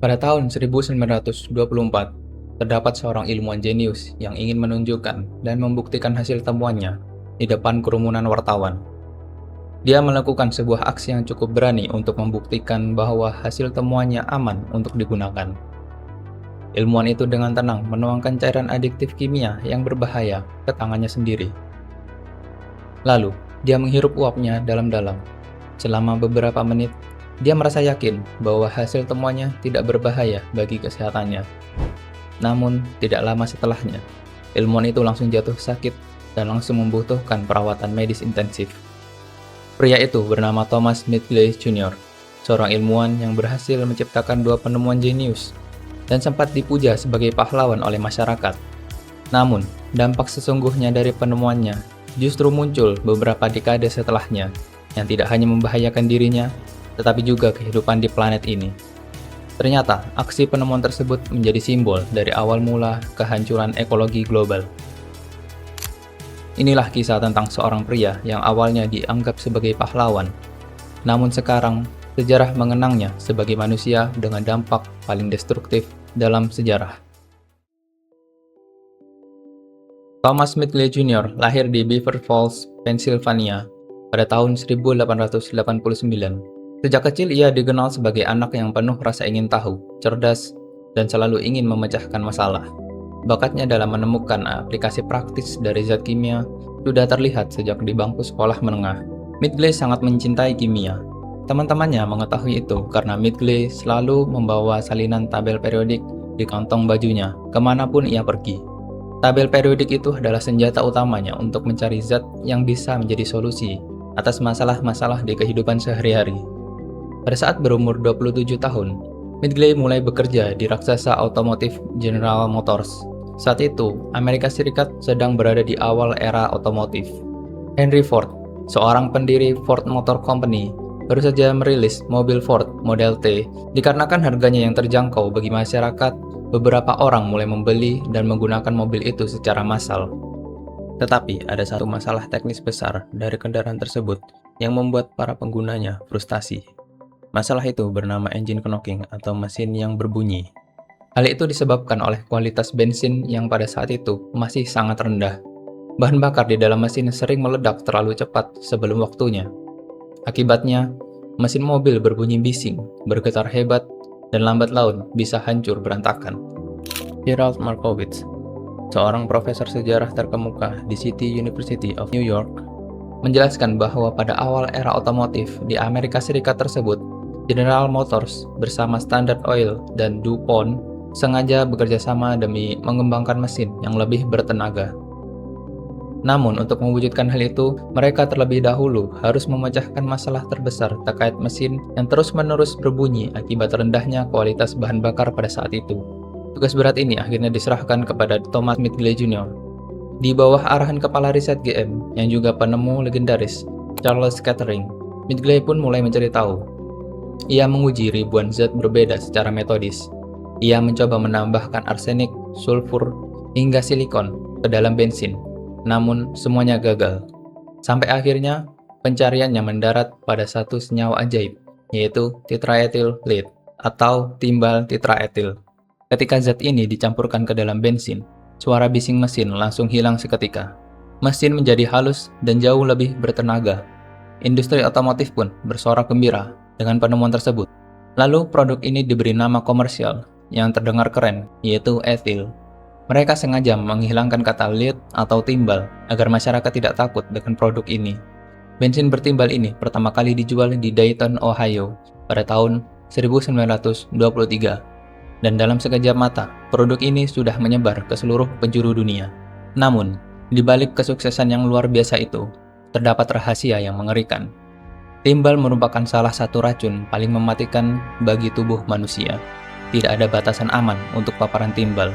Pada tahun 1924, terdapat seorang ilmuwan jenius yang ingin menunjukkan dan membuktikan hasil temuannya di depan kerumunan wartawan. Dia melakukan sebuah aksi yang cukup berani untuk membuktikan bahwa hasil temuannya aman untuk digunakan. Ilmuwan itu dengan tenang menuangkan cairan adiktif kimia yang berbahaya ke tangannya sendiri. Lalu, dia menghirup uapnya dalam-dalam. Selama beberapa menit, dia merasa yakin bahwa hasil temuannya tidak berbahaya bagi kesehatannya. Namun, tidak lama setelahnya, ilmuwan itu langsung jatuh sakit dan langsung membutuhkan perawatan medis intensif. Pria itu bernama Thomas Midgley Jr., seorang ilmuwan yang berhasil menciptakan dua penemuan jenius dan sempat dipuja sebagai pahlawan oleh masyarakat. Namun, dampak sesungguhnya dari penemuannya justru muncul beberapa dekade setelahnya yang tidak hanya membahayakan dirinya, tetapi juga kehidupan di planet ini. Ternyata, aksi penemuan tersebut menjadi simbol dari awal mula kehancuran ekologi global. Inilah kisah tentang seorang pria yang awalnya dianggap sebagai pahlawan, namun sekarang sejarah mengenangnya sebagai manusia dengan dampak paling destruktif dalam sejarah. Thomas Midgley Jr. lahir di Beaver Falls, Pennsylvania pada tahun 1889. Sejak kecil ia dikenal sebagai anak yang penuh rasa ingin tahu, cerdas, dan selalu ingin memecahkan masalah. Bakatnya dalam menemukan aplikasi praktis dari zat kimia sudah terlihat sejak di bangku sekolah menengah. Midgley sangat mencintai kimia. Teman-temannya mengetahui itu karena Midgley selalu membawa salinan tabel periodik di kantong bajunya kemanapun ia pergi. Tabel periodik itu adalah senjata utamanya untuk mencari zat yang bisa menjadi solusi atas masalah-masalah di kehidupan sehari-hari. Pada saat berumur 27 tahun, Midgley mulai bekerja di raksasa otomotif General Motors. Saat itu, Amerika Serikat sedang berada di awal era otomotif. Henry Ford, seorang pendiri Ford Motor Company, baru saja merilis mobil Ford Model T. Dikarenakan harganya yang terjangkau bagi masyarakat, beberapa orang mulai membeli dan menggunakan mobil itu secara massal. Tetapi ada satu masalah teknis besar dari kendaraan tersebut yang membuat para penggunanya frustasi. Masalah itu bernama engine knocking atau mesin yang berbunyi. Hal itu disebabkan oleh kualitas bensin yang pada saat itu masih sangat rendah. Bahan bakar di dalam mesin sering meledak terlalu cepat sebelum waktunya. Akibatnya, mesin mobil berbunyi bising, bergetar hebat, dan lambat laun bisa hancur berantakan. Gerald Markowitz, seorang profesor sejarah terkemuka di City University of New York, menjelaskan bahwa pada awal era otomotif di Amerika Serikat tersebut, General Motors bersama Standard Oil dan DuPont sengaja bekerja sama demi mengembangkan mesin yang lebih bertenaga. Namun untuk mewujudkan hal itu, mereka terlebih dahulu harus memecahkan masalah terbesar terkait mesin yang terus-menerus berbunyi akibat rendahnya kualitas bahan bakar pada saat itu. Tugas berat ini akhirnya diserahkan kepada Thomas Midgley Jr. Di bawah arahan kepala riset GM yang juga penemu legendaris, Charles Kettering, Midgley pun mulai mencari tahu. Ia menguji ribuan zat berbeda secara metodis. Ia mencoba menambahkan arsenik, sulfur, hingga silikon ke dalam bensin, namun semuanya gagal. Sampai akhirnya, pencariannya mendarat pada satu senyawa ajaib, yaitu tetraethyl lead atau timbal tetraetil. Ketika zat ini dicampurkan ke dalam bensin, suara bising mesin langsung hilang seketika. Mesin menjadi halus dan jauh lebih bertenaga. Industri otomotif pun bersorak gembira dengan penemuan tersebut. Lalu produk ini diberi nama komersial yang terdengar keren, yaitu ethyl. Mereka sengaja menghilangkan kata lead atau timbal agar masyarakat tidak takut dengan produk ini. Bensin bertimbal ini pertama kali dijual di Dayton, Ohio pada tahun 1923. Dan dalam sekejap mata, produk ini sudah menyebar ke seluruh penjuru dunia. Namun, di balik kesuksesan yang luar biasa itu, terdapat rahasia yang mengerikan. Timbal merupakan salah satu racun paling mematikan bagi tubuh manusia. Tidak ada batasan aman untuk paparan timbal.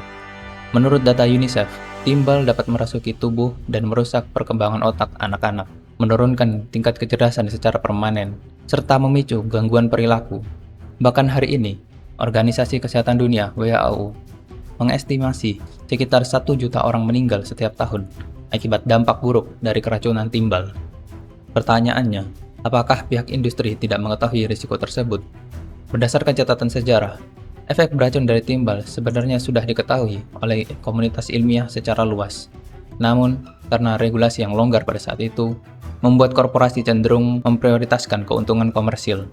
Menurut data UNICEF, timbal dapat merasuki tubuh dan merusak perkembangan otak anak-anak, menurunkan tingkat kecerdasan secara permanen, serta memicu gangguan perilaku. Bahkan hari ini, Organisasi Kesehatan Dunia (WHO) mengestimasi sekitar 1 juta orang meninggal setiap tahun akibat dampak buruk dari keracunan timbal. Pertanyaannya, apakah pihak industri tidak mengetahui risiko tersebut? Berdasarkan catatan sejarah, Efek beracun dari timbal sebenarnya sudah diketahui oleh komunitas ilmiah secara luas. Namun, karena regulasi yang longgar pada saat itu, membuat korporasi cenderung memprioritaskan keuntungan komersil.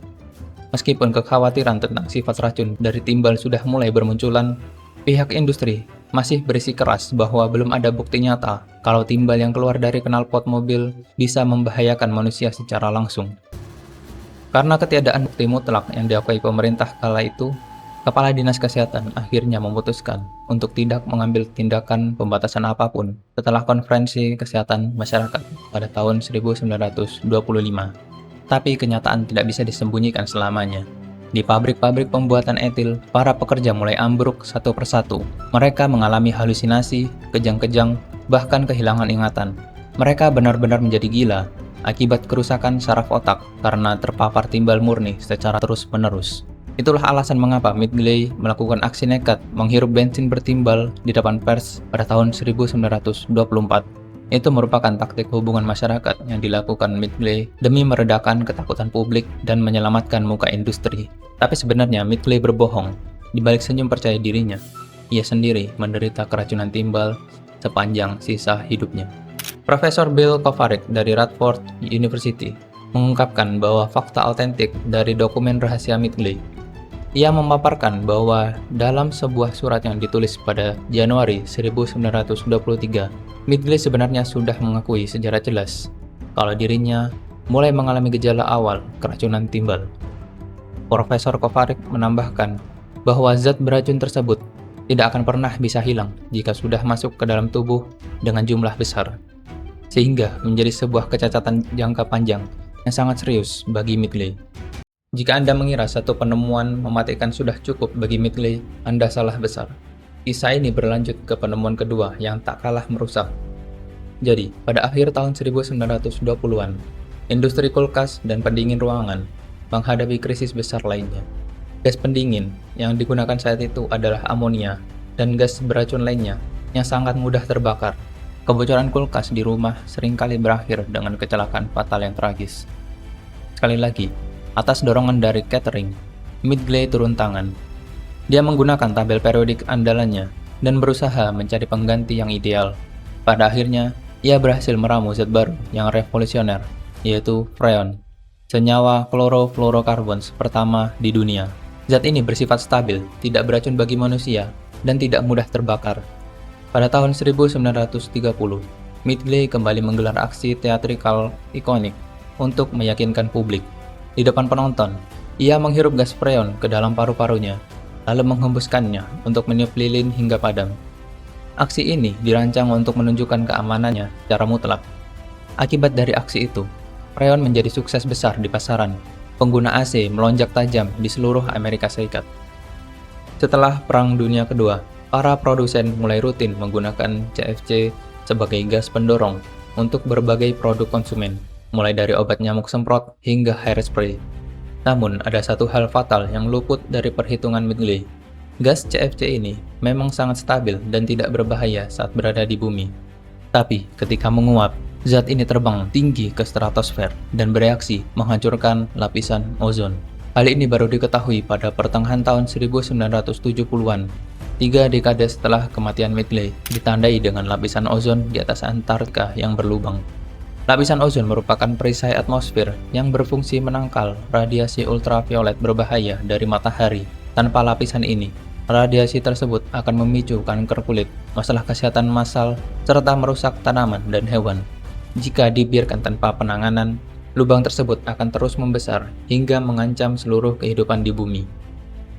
Meskipun kekhawatiran tentang sifat racun dari timbal sudah mulai bermunculan, pihak industri masih bersikeras bahwa belum ada bukti nyata kalau timbal yang keluar dari knalpot mobil bisa membahayakan manusia secara langsung. Karena ketiadaan bukti mutlak yang diakui pemerintah kala itu, Kepala Dinas Kesehatan akhirnya memutuskan untuk tidak mengambil tindakan pembatasan apapun setelah konferensi kesehatan masyarakat pada tahun 1925. Tapi kenyataan tidak bisa disembunyikan selamanya. Di pabrik-pabrik pembuatan etil, para pekerja mulai ambruk satu persatu. Mereka mengalami halusinasi, kejang-kejang, bahkan kehilangan ingatan. Mereka benar-benar menjadi gila akibat kerusakan saraf otak karena terpapar timbal murni secara terus-menerus. Itulah alasan mengapa Midgley melakukan aksi nekat menghirup bensin bertimbal di depan pers pada tahun 1924. Itu merupakan taktik hubungan masyarakat yang dilakukan Midgley demi meredakan ketakutan publik dan menyelamatkan muka industri. Tapi sebenarnya Midgley berbohong. Di balik senyum percaya dirinya, ia sendiri menderita keracunan timbal sepanjang sisa hidupnya. Profesor Bill Kovarik dari Radford University mengungkapkan bahwa fakta autentik dari dokumen rahasia Midgley. Ia memaparkan bahwa dalam sebuah surat yang ditulis pada Januari 1923, Midgley sebenarnya sudah mengakui secara jelas kalau dirinya mulai mengalami gejala awal keracunan timbal. Profesor Kovarik menambahkan bahwa zat beracun tersebut tidak akan pernah bisa hilang jika sudah masuk ke dalam tubuh dengan jumlah besar, sehingga menjadi sebuah kecacatan jangka panjang yang sangat serius bagi Midgley. Jika Anda mengira satu penemuan mematikan sudah cukup bagi Midgley, Anda salah besar. Kisah ini berlanjut ke penemuan kedua yang tak kalah merusak. Jadi, pada akhir tahun 1920-an, industri kulkas dan pendingin ruangan menghadapi krisis besar lainnya. Gas pendingin yang digunakan saat itu adalah amonia dan gas beracun lainnya yang sangat mudah terbakar. Kebocoran kulkas di rumah seringkali berakhir dengan kecelakaan fatal yang tragis. Sekali lagi, atas dorongan dari catering, Midgley turun tangan. Dia menggunakan tabel periodik andalannya dan berusaha mencari pengganti yang ideal. Pada akhirnya, ia berhasil meramu zat baru yang revolusioner, yaitu freon, senyawa klorofluorokarbons pertama di dunia. Zat ini bersifat stabil, tidak beracun bagi manusia, dan tidak mudah terbakar. Pada tahun 1930, Midgley kembali menggelar aksi teatrikal ikonik untuk meyakinkan publik. Di depan penonton, ia menghirup gas freon ke dalam paru-parunya, lalu menghembuskannya untuk meniup lilin hingga padam. Aksi ini dirancang untuk menunjukkan keamanannya secara mutlak. Akibat dari aksi itu, freon menjadi sukses besar di pasaran. Pengguna AC melonjak tajam di seluruh Amerika Serikat. Setelah Perang Dunia Kedua, para produsen mulai rutin menggunakan CFC sebagai gas pendorong untuk berbagai produk konsumen, mulai dari obat nyamuk semprot hingga hairspray. Namun, ada satu hal fatal yang luput dari perhitungan Midgley. Gas CFC ini memang sangat stabil dan tidak berbahaya saat berada di bumi. Tapi, ketika menguap, zat ini terbang tinggi ke stratosfer dan bereaksi menghancurkan lapisan ozon. Hal ini baru diketahui pada pertengahan tahun 1970-an, 3 dekade setelah kematian Midgley, ditandai dengan lapisan ozon di atas Antartika yang berlubang. Lapisan ozon merupakan perisai atmosfer yang berfungsi menangkal radiasi ultraviolet berbahaya dari matahari. Tanpa lapisan ini, radiasi tersebut akan memicu kanker kulit, masalah kesehatan massal, serta merusak tanaman dan hewan. Jika dibiarkan tanpa penanganan, lubang tersebut akan terus membesar hingga mengancam seluruh kehidupan di bumi.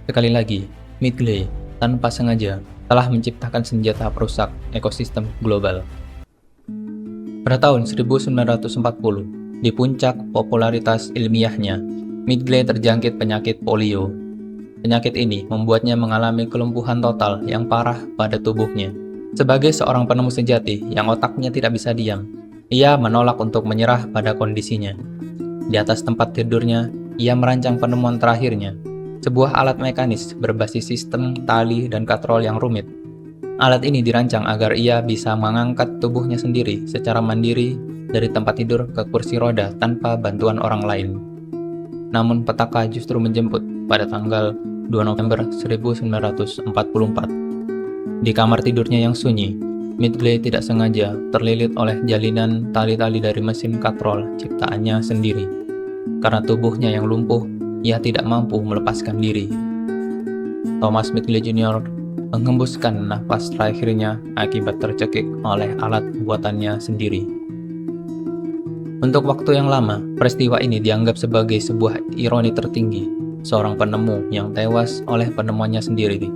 Sekali lagi, Midgley tanpa sengaja telah menciptakan senjata perusak ekosistem global. Pada tahun 1940, di puncak popularitas ilmiahnya, Midgley terjangkit penyakit polio. Penyakit ini membuatnya mengalami kelumpuhan total yang parah pada tubuhnya. Sebagai seorang penemu sejati yang otaknya tidak bisa diam, ia menolak untuk menyerah pada kondisinya. Di atas tempat tidurnya, ia merancang penemuan terakhirnya, sebuah alat mekanis berbasis sistem tali dan katrol yang rumit. Alat ini dirancang agar ia bisa mengangkat tubuhnya sendiri secara mandiri dari tempat tidur ke kursi roda tanpa bantuan orang lain. Namun petaka justru menjemput pada tanggal 2 November 1944. Di kamar tidurnya yang sunyi, Midgley tidak sengaja terlilit oleh jalinan tali-tali dari mesin katrol ciptaannya sendiri. Karena tubuhnya yang lumpuh, ia tidak mampu melepaskan diri. Thomas Midgley Jr. menghembuskan nafas terakhirnya akibat tercekik oleh alat buatannya sendiri. Untuk waktu yang lama, peristiwa ini dianggap sebagai sebuah ironi tertinggi, seorang penemu yang tewas oleh penemuannya sendiri.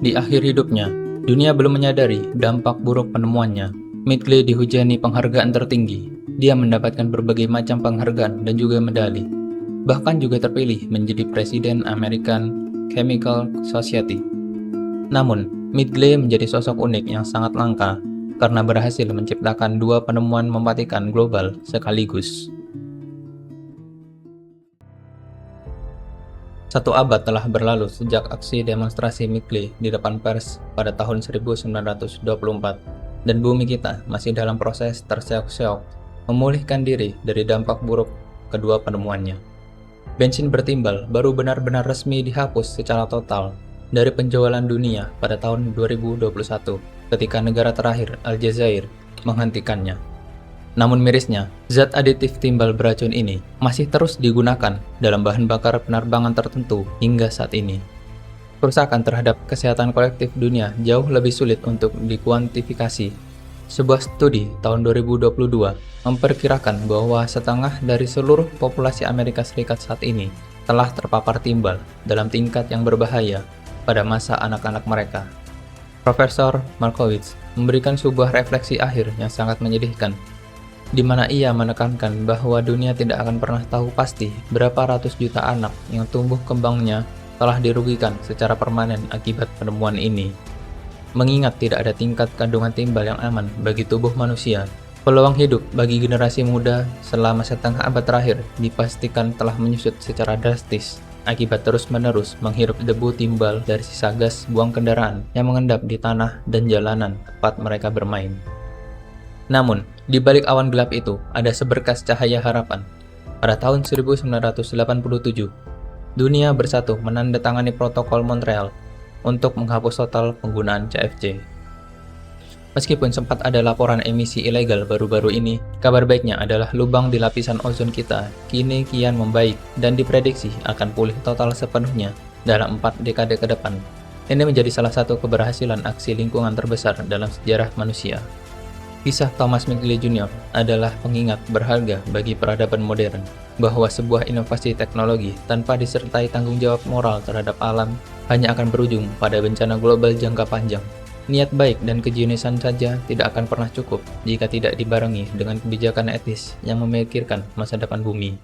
Di akhir hidupnya, dunia belum menyadari dampak buruk penemuannya. Midgley dihujani penghargaan tertinggi. Dia mendapatkan berbagai macam penghargaan dan juga medali. Bahkan juga terpilih menjadi Presiden American Chemical Society. Namun, Midgley menjadi sosok unik yang sangat langka karena berhasil menciptakan dua penemuan mematikan global sekaligus. Satu abad telah berlalu sejak aksi demonstrasi Midgley di depan pers pada tahun 1924, dan bumi kita masih dalam proses terseok-seok memulihkan diri dari dampak buruk kedua penemuannya. Bensin bertimbal baru benar-benar resmi dihapus secara total dari penjualan dunia pada tahun 2021 ketika negara terakhir, Aljazair, menghentikannya. Namun mirisnya, zat aditif timbal beracun ini masih terus digunakan dalam bahan bakar penerbangan tertentu hingga saat ini. Kerusakan terhadap kesehatan kolektif dunia jauh lebih sulit untuk dikuantifikasi. Sebuah studi tahun 2022 memperkirakan bahwa setengah dari seluruh populasi Amerika Serikat saat ini telah terpapar timbal dalam tingkat yang berbahaya pada masa anak-anak mereka. Profesor Markowitz memberikan sebuah refleksi akhir yang sangat menyedihkan, di mana ia menekankan bahwa dunia tidak akan pernah tahu pasti berapa ratus juta anak yang tumbuh kembangnya telah dirugikan secara permanen akibat penemuan ini. Mengingat tidak ada tingkat kandungan timbal yang aman bagi tubuh manusia, peluang hidup bagi generasi muda selama setengah abad terakhir dipastikan telah menyusut secara drastis akibat terus-menerus menghirup debu timbal dari sisa gas buang kendaraan yang mengendap di tanah dan jalanan tempat mereka bermain. Namun, di balik awan gelap itu ada seberkas cahaya harapan. Pada tahun 1987, dunia bersatu menandatangani Protokol Montreal untuk menghapus total penggunaan CFC. Meskipun sempat ada laporan emisi ilegal baru-baru ini, kabar baiknya adalah lubang di lapisan ozon kita kini kian membaik dan diprediksi akan pulih total sepenuhnya dalam 4 dekade ke depan. Ini menjadi salah satu keberhasilan aksi lingkungan terbesar dalam sejarah manusia. Kisah Thomas Midgley Jr. adalah pengingat berharga bagi peradaban modern, bahwa sebuah inovasi teknologi tanpa disertai tanggung jawab moral terhadap alam hanya akan berujung pada bencana global jangka panjang. Niat baik dan kejeniusan saja tidak akan pernah cukup jika tidak dibarengi dengan kebijakan etis yang memikirkan masa depan bumi.